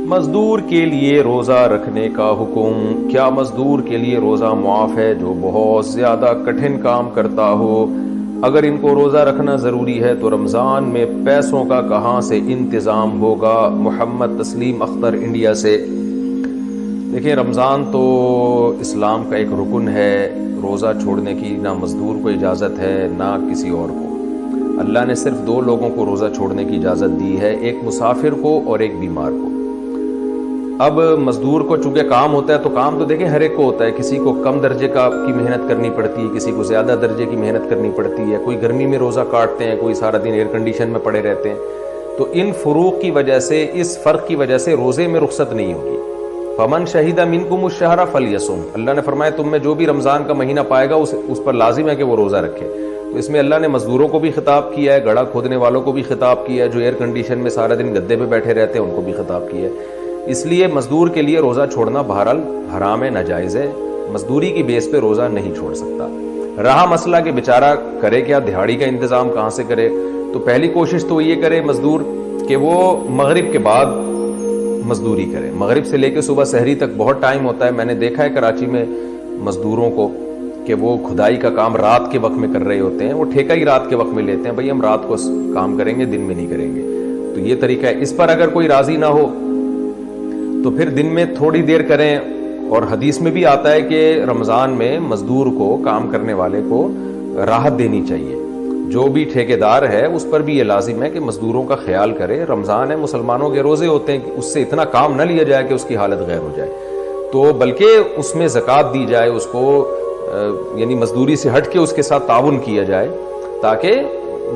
مزدور کے لیے روزہ رکھنے کا حکم۔ کیا مزدور کے لیے روزہ معاف ہے جو بہت زیادہ کٹھن کام کرتا ہو؟ اگر ان کو روزہ رکھنا ضروری ہے تو رمضان میں پیسوں کا کہاں سے انتظام ہوگا؟ محمد تسلیم اختر انڈیا سے۔ دیکھیں، رمضان تو اسلام کا ایک رکن ہے، روزہ چھوڑنے کی نہ مزدور کو اجازت ہے نہ کسی اور کو۔ اللہ نے صرف دو لوگوں کو روزہ چھوڑنے کی اجازت دی ہے، ایک مسافر کو اور ایک بیمار کو۔ اب مزدور کو چونکہ کام ہوتا ہے تو کام تو دیکھیں ہر ایک کو ہوتا ہے، کسی کو کم درجے کی محنت کرنی پڑتی ہے، کسی کو زیادہ درجے کی محنت کرنی پڑتی ہے، کوئی گرمی میں روزہ کاٹتے ہیں، کوئی سارا دن ایئر کنڈیشن میں پڑے رہتے ہیں۔ تو ان فروق کی وجہ سے، اس فرق کی وجہ سے روزے میں رخصت نہیں ہوگی۔ فمن شہید منکم الشہر فلیصم، اللہ نے فرمایا تم میں جو بھی رمضان کا مہینہ پائے گا اس پر لازم ہے کہ وہ روزہ رکھے۔ تو اس میں اللہ نے مزدوروں کو بھی خطاب کیا ہے، گڑھا کھودنے والوں کو بھی خطاب کیا ہے، جو ایئر کنڈیشن میں سارا دن گدے پہ بیٹھے رہتے ہیں ان کو بھی خطاب کیا ہے۔ اس لیے مزدور کے لیے روزہ چھوڑنا بہرحال حرام ہے، ناجائز ہے، مزدوری کی بیس پہ روزہ نہیں چھوڑ سکتا۔ رہا مسئلہ کہ بیچارہ کرے کیا، دہاڑی کا انتظام کہاں سے کرے؟ تو پہلی کوشش تو یہ کرے مزدور کہ وہ مغرب کے بعد مزدوری کرے۔ مغرب سے لے کے صبح سحری تک بہت ٹائم ہوتا ہے۔ میں نے دیکھا ہے کراچی میں مزدوروں کو کہ وہ کھدائی کا کام رات کے وقت میں کر رہے ہوتے ہیں، وہ ٹھیکہ ہی رات کے وقت میں لیتے ہیں، بھئی ہم رات کو کام کریں گے، دن میں نہیں کریں گے۔ تو یہ طریقہ ہے۔ اس پر اگر کوئی راضی نہ ہو تو پھر دن میں تھوڑی دیر کریں، اور حدیث میں بھی آتا ہے کہ رمضان میں مزدور کو، کام کرنے والے کو راحت دینی چاہیے۔ جو بھی ٹھیکیدار ہے اس پر بھی یہ لازم ہے کہ مزدوروں کا خیال کرے۔ رمضان ہے، مسلمانوں کے روزے ہوتے ہیں، کہ اس سے اتنا کام نہ لیا جائے کہ اس کی حالت غیر ہو جائے، تو بلکہ اس میں زکوٰۃ دی جائے، اس کو یعنی مزدوری سے ہٹ کے اس کے ساتھ تعاون کیا جائے تاکہ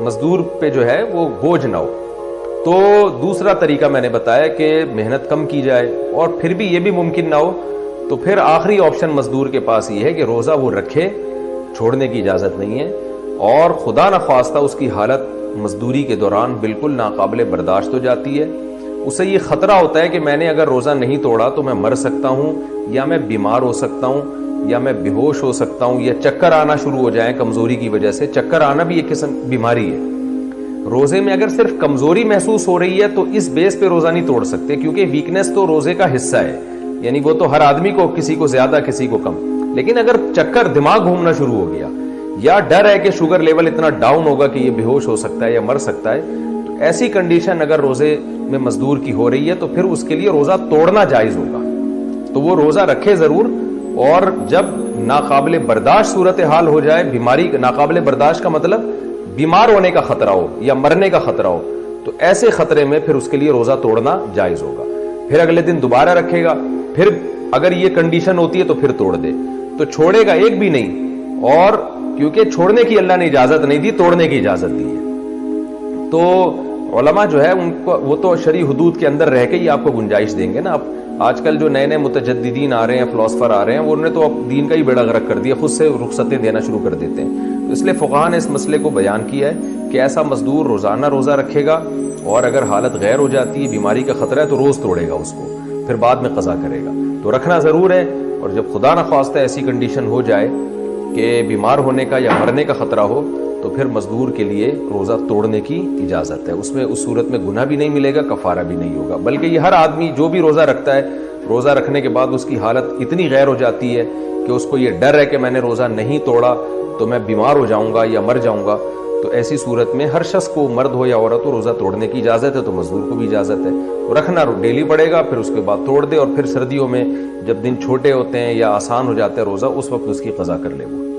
مزدور پہ جو ہے وہ بوجھ نہ ہو۔ تو دوسرا طریقہ میں نے بتایا کہ محنت کم کی جائے، اور پھر بھی یہ بھی ممکن نہ ہو تو پھر آخری آپشن مزدور کے پاس یہ ہے کہ روزہ وہ رکھے، چھوڑنے کی اجازت نہیں ہے، اور خدا نخواستہ اس کی حالت مزدوری کے دوران بالکل ناقابل برداشت ہو جاتی ہے، اسے یہ خطرہ ہوتا ہے کہ میں نے اگر روزہ نہیں توڑا تو میں مر سکتا ہوں، یا میں بیمار ہو سکتا ہوں، یا میں بے ہوش ہو سکتا ہوں، یا چکر آنا شروع ہو جائیں کمزوری کی وجہ سے۔ چکر آنا بھی ایک قسم بیماری ہے۔ روزے میں اگر صرف کمزوری محسوس ہو رہی ہے تو اس بیس پہ روزہ نہیں توڑ سکتے، کیونکہ ویکنس تو روزے کا حصہ ہے، یعنی وہ تو ہر آدمی کو، کسی کو زیادہ کسی کو کم۔ لیکن اگر چکر، دماغ گھومنا شروع ہو گیا، یا ڈر ہے کہ شوگر لیول اتنا ڈاؤن ہوگا کہ یہ بے ہوش ہو سکتا ہے یا مر سکتا ہے، تو ایسی کنڈیشن اگر روزے میں مزدور کی ہو رہی ہے تو پھر اس کے لیے روزہ توڑنا جائز ہوگا۔ تو وہ روزہ رکھے ضرور، اور جب ناقابل برداشت صورتحال ہو جائے، بیماری، ناقابل برداشت کا مطلب بیمار ہونے کا خطرہ ہو یا مرنے کا خطرہ ہو، تو ایسے خطرے میں پھر اس کے لیے روزہ توڑنا جائز ہوگا۔ پھر اگلے دن دوبارہ رکھے گا، پھر اگر یہ کنڈیشن ہوتی ہے تو پھر توڑ دے، تو چھوڑے گا ایک بھی نہیں، اور کیونکہ چھوڑنے کی اللہ نے اجازت نہیں دی، توڑنے کی اجازت دی ہے۔ تو علماء جو ہے ان کو، وہ تو شرعی حدود کے اندر رہ کے ہی آپ کو گنجائش دیں گے نا۔ آج کل جو نئے نئے متجددین آ رہے ہیں، فلاسفر آ رہے ہیں، انہوں نے تو اب دین کا ہی بیڑا غرق کر دیا، خود سے رخصتیں دینا شروع کر دیتے ہیں۔ تو اس لیے فقہاء نے اس مسئلے کو بیان کیا ہے کہ ایسا مزدور روزانہ روزہ رکھے گا، اور اگر حالت غیر ہو جاتی ہے، بیماری کا خطرہ ہے، تو روز توڑے گا اس کو، پھر بعد میں قضا کرے گا۔ تو رکھنا ضرور ہے، اور جب خدا نخواستہ ایسی کنڈیشن ہو جائے کہ بیمار ہونے کا یا مرنے کا خطرہ ہو تو پھر مزدور کے لیے روزہ توڑنے کی اجازت ہے۔ اس میں اس صورت میں گناہ بھی نہیں ملے گا، کفارہ بھی نہیں ہوگا، بلکہ یہ ہر آدمی جو بھی روزہ رکھتا ہے، روزہ رکھنے کے بعد اس کی حالت اتنی غیر ہو جاتی ہے کہ اس کو یہ ڈر ہے کہ میں نے روزہ نہیں توڑا تو میں بیمار ہو جاؤں گا یا مر جاؤں گا، تو ایسی صورت میں ہر شخص کو، مرد ہو یا عورت ہو، روزہ توڑنے کی اجازت ہے، تو مزدور کو بھی اجازت ہے۔ رکھنا رڈیلی پڑے گا، پھر اس کے بعد توڑ دے، اور پھر سردیوں میں جب دن چھوٹے ہوتے ہیں یا آسان ہو جاتا ہے روزہ، اس وقت اس کی قضا کر لے وہ۔